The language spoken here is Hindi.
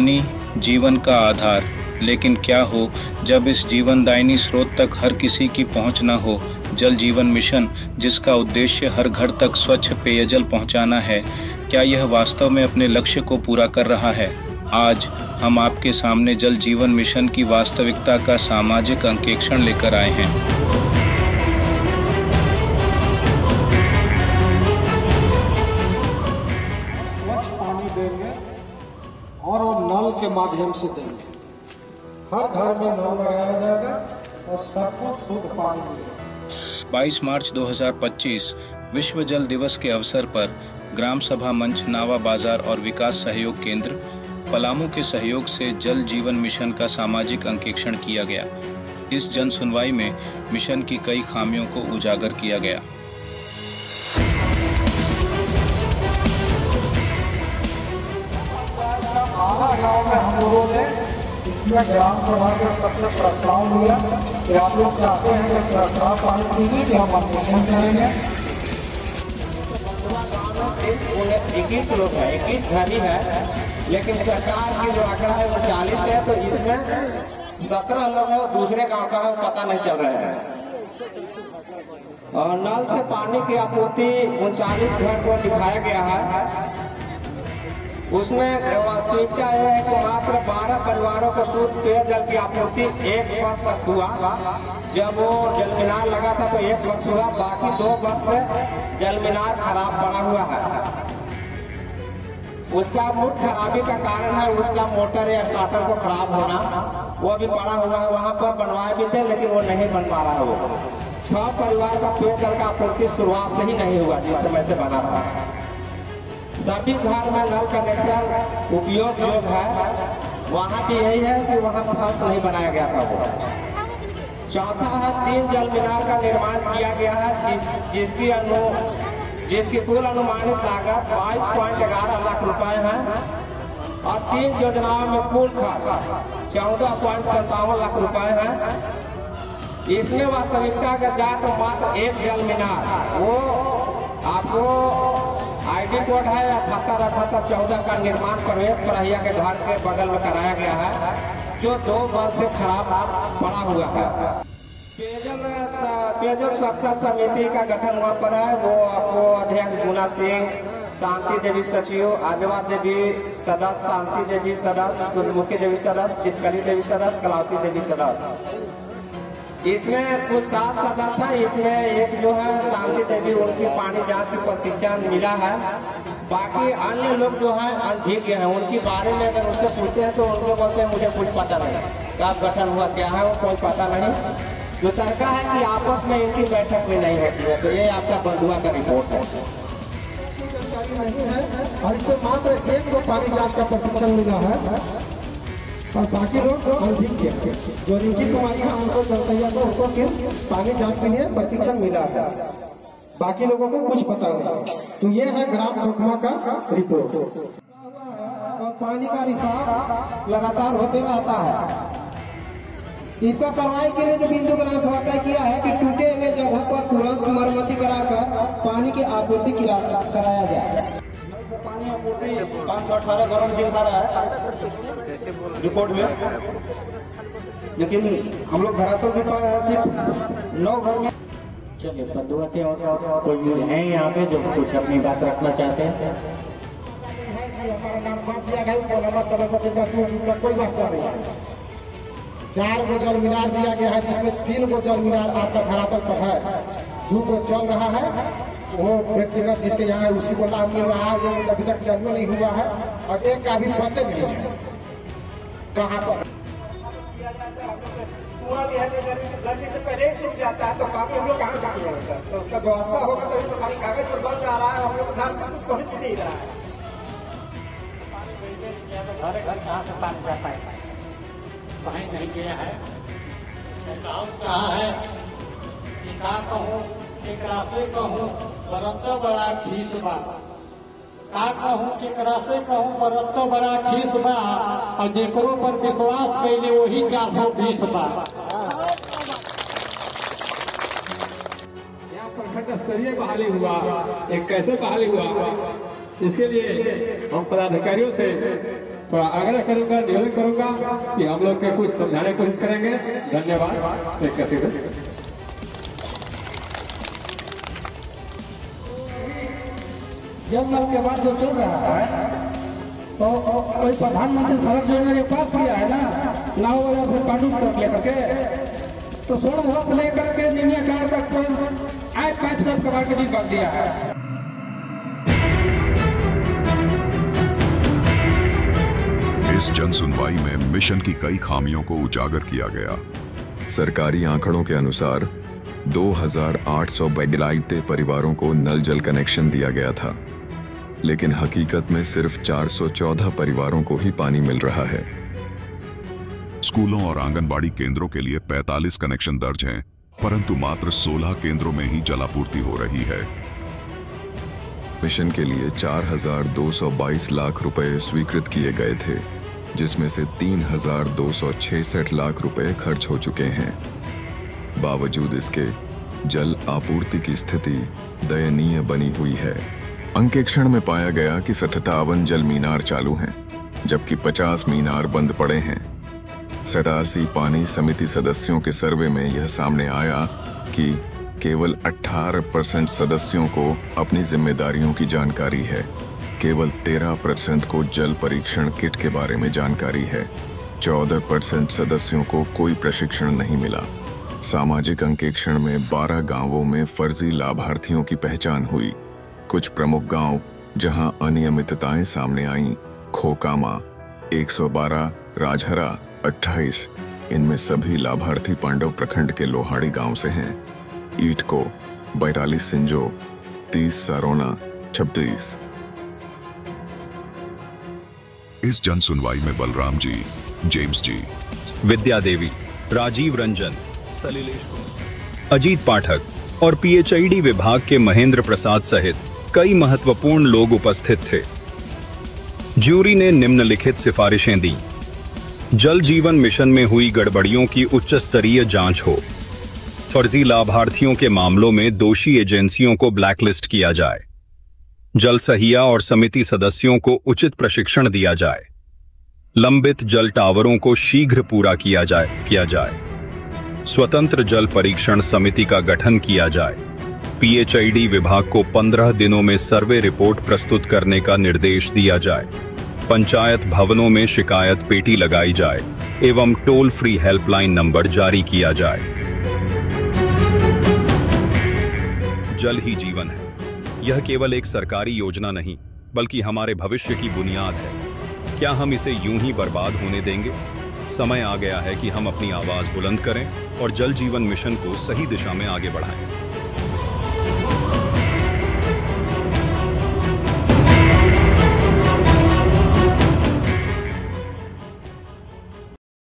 पानी जीवन का आधार, लेकिन क्या हो जब इस जीवनदायिनी स्रोत तक हर किसी की पहुंच न हो। जल जीवन मिशन, जिसका उद्देश्य हर घर तक स्वच्छ पेयजल पहुंचाना है, क्या यह वास्तव में अपने लक्ष्य को पूरा कर रहा है? आज हम आपके सामने जल जीवन मिशन की वास्तविकता का सामाजिक अंकेक्षण लेकर आए हैं। स्वच्छ पानी देंगे और वो नल के माध्यम से देंगे। हर घर में नल लगाया जाएगा और सबको शुद्ध पानी मिलेगा। 22 मार्च 2025 विश्व जल दिवस के अवसर पर ग्राम सभा मंच, नावा बाजार और विकास सहयोग केंद्र पलामू के सहयोग से जल जीवन मिशन का सामाजिक अंकेक्षण किया गया। इस जन सुनवाई में मिशन की कई खामियों को उजागर किया गया। गाँव में हम लोगों ने इसमें ग्राम सभा का सबसे प्रस्ताव लिया कि आप लोग चाहते हैं कि प्रस्ताव पारित कीजिए कि हम अन्वेषण करेंगे। 21 लोग हैं, 21 घर ही है, लेकिन सरकार की जो आंकड़ा है वो 40 है, तो इसमें 17 लोग हैं वो दूसरे गांव का है, वो पता नहीं चल रहा है। और नल से पानी की आपूर्ति 39 घर को दिखाया गया है। उसमें वास्तविकता यह है कि मात्र 12 परिवारों को शुद्ध पेयजल की आपूर्ति 1 वर्ष तक हुआ। जब वो जल मीनार लगा था तो 1 वर्ष हुआ, बाकी 2 वर्ष से जल मीनार खराब पड़ा हुआ है। उसका मुख्य खराबी का कारण है उसका मोटर या स्टार्टर को खराब होना, वो भी पड़ा हुआ है। वहाँ पर बनवाए भी थे लेकिन वो नहीं बन पा रहा है। वो 6 परिवार का पेयजल का आपूर्ति शुरुआत से ही नहीं हुआ जिस समय से बना था। सभी घर में नल कनेक्शन उपयोग योग्य है। वहाँ भी यही है कि वहाँ फर्श नहीं बनाया गया था। वो चौथा है 3 जल मीनार का निर्माण किया गया है, जिसकी कुल अनुमानित लागत 22.11 लाख रुपए है और 3 योजनाओं में कुल खर्च 14.57 लाख रुपए है। इसमें वास्तविकता का जाए तो मात्र 1 जल मीनार, वो आपको आईडी कोड है 78-78-14 का निर्माण प्रवेश प्रहिया के घर के बगल में कराया गया है, जो 2 वर्ष से खराब पड़ा हुआ है। पेयजल स्वच्छता समिति का गठन वहाँ पर है। वो आपको अध्यक्ष गुना सिंह, शांति देवी सचिव, आजवा देवी सदस्य, शांति देवी सदस्य, सूर्यमुखी देवी सदस्य, चितकली देवी सदस्य, कलावती देवी सदस्य। इसमें कुछ 7 सदस्य हैं। इसमें एक जो है शांति देवी, उनकी पानी जांच की प्रशिक्षण मिला है। बाकी अन्य लोग जो हैं अनभिज्ञ हैं, उनके बारे में अगर उनसे पूछते हैं तो उनको बोलते हैं मुझे कुछ पता नहीं, कब गठन हुआ क्या है वो कोई पता नहीं। जो सरकार है कि आपस में इनकी बैठक भी नहीं होती है। तो ये आपका बंधुआ का रिपोर्ट है। और इसमें मात्र 1 को पानी जांच का प्रशिक्षण मिला है और बाकी लोग अनभिज्ञ, जो रिंकी कुमारी है उनको चलता तो उनको सिर्फ पानी जांच के लिए प्रशिक्षण मिला है, बाकी लोगों को कुछ पता नहीं। तो ये है ग्राम खोखमा का रिपोर्ट। और पानी का रिसाव लगातार होते रहता है। इसका कार्रवाई के लिए जो बिंदु ग्राम सभा तय किया है कि टूटे हुए जगहों पर तुरंत मरम्मती कराकर पानी की आपूर्ति कराया जाए। पानी आपूर्ति 518 घरों दिखा रहा है रिपोर्ट में, लेकिन हम लोग धरातल भी पाए हैं सिर्फ 9 घर में। चलिए बंधुआ से और कोई है यहाँ पे जो कुछ अपनी बात रखना चाहते हैं? हमारा नाम काट दिया गया, कोई वास्ता नहीं है। 4 गो जल मीनार दिया गया है, जिसमें 3 गो जल मीनार आपका धरातल पर है, 2 गो चल रहा है। वो व्यक्तिगत जिसके यहाँ है उसी को लाभ मिल रहा है, जो अभी तक चालू नहीं हुआ है, और एक का भी पता नहीं है कहाँ पर। गर्मी से पहले ही सूख जाता है तो काफी हम लोग कहाँ जाएंगे, तो उसका व्यवस्था होगा तभी तो खाली कागज पर बन जा रहा है, हम लोग घर तक पहुँच नहीं रहा है। घर घर कहाँ से पानी जा पाएगा, कहीं नहीं गया है। कहाँ है कि का कहूँ, एक रास्ते कहूँ बरतो बड़ा खीस बा, का कहूँ केकरा से कहूँ बरतो बड़ा खीस बा, और जेकरो पर विश्वास कैले वही 420 बा। यहाँ प्रखंड स्तरीय बहाली हुआ, एक कैसे बहाली हुआ, इसके लिए हम पदाधिकारियों से थोड़ा आग्रह करूंगा, निवेदन करूंगा कि हम लोग के कुछ समझाने की कोशिश करेंगे। धन्यवाद। एक कथित जल नल के बाद जो चल रहा है तो कोई प्रधानमंत्री सड़क योजना के पास किया है ना, नाव वाला फिर पानी तक लेकर के तो 16 वर्ष लेकर के निमिया कार तक आज 5 साल का मार्केटिंग कर दिया है। इस जन सुनवाई में मिशन की कई खामियों को उजागर किया गया। सरकारी आंकड़ों के अनुसार 2882 परिवारों को नल जल कनेक्शन दिया गया था, लेकिन हकीकत में सिर्फ 414 परिवारों को ही पानी मिल रहा है। स्कूलों और आंगनबाड़ी केंद्रों के लिए 45 कनेक्शन दर्ज हैं, परंतु मात्र 16 केंद्रों में ही जलापूर्ति हो रही है। मिशन के लिए 4222 लाख रुपए स्वीकृत किए गए थे, जिसमें से 3266 लाख रुपए खर्च हो चुके हैं। बावजूद इसके जल आपूर्ति की स्थिति दयनीय बनी हुई है। अंकेक्षण में पाया गया कि 57 जल मीनार चालू हैं, जबकि 50 मीनार बंद पड़े हैं। 87 पानी समिति सदस्यों के सर्वे में यह सामने आया कि केवल 18% सदस्यों को अपनी जिम्मेदारियों की जानकारी है। केवल 13% को जल परीक्षण किट के बारे में जानकारी है। 14% सदस्यों को कोई प्रशिक्षण नहीं मिला। सामाजिक अंकेक्षण में 12 गांवों में फर्जी लाभार्थियों की पहचान हुई। कुछ प्रमुख गांव जहां अनियमितताएं सामने आईं: खोकामा 112, राजहरा 28। इनमें सभी लाभार्थी पांडव प्रखंड के लोहाड़ी गांव से हैं। ईटको 42, सिंजो 30, सारोना 36। इस जन सुनवाई में बलराम जी, जेम्स जी, विद्या देवी, राजीव रंजन, सलिलेश कुमार, अजीत पाठक और PHID विभाग के महेंद्र प्रसाद सहित कई महत्वपूर्ण लोग उपस्थित थे। ज्यूरी ने निम्नलिखित सिफारिशें दी। जल जीवन मिशन में हुई गड़बड़ियों की उच्च स्तरीय जांच हो। फर्जी लाभार्थियों के मामलों में दोषी एजेंसियों को ब्लैकलिस्ट किया जाए। जल सहिया और समिति सदस्यों को उचित प्रशिक्षण दिया जाए। लंबित जल टावरों को शीघ्र पूरा किया जाए। स्वतंत्र जल परीक्षण समिति का गठन किया जाए। PHID विभाग को 15 दिनों में सर्वे रिपोर्ट प्रस्तुत करने का निर्देश दिया जाए। पंचायत भवनों में शिकायत पेटी लगाई जाए एवं टोल फ्री हेल्पलाइन नंबर जारी किया जाए। जल ही जीवन है। यह केवल एक सरकारी योजना नहीं, बल्कि हमारे भविष्य की बुनियाद है। क्या हम इसे यूं ही बर्बाद होने देंगे? समय आ गया है कि हम अपनी आवाज बुलंद करें और जल जीवन मिशन को सही दिशा में आगे बढ़ाएं।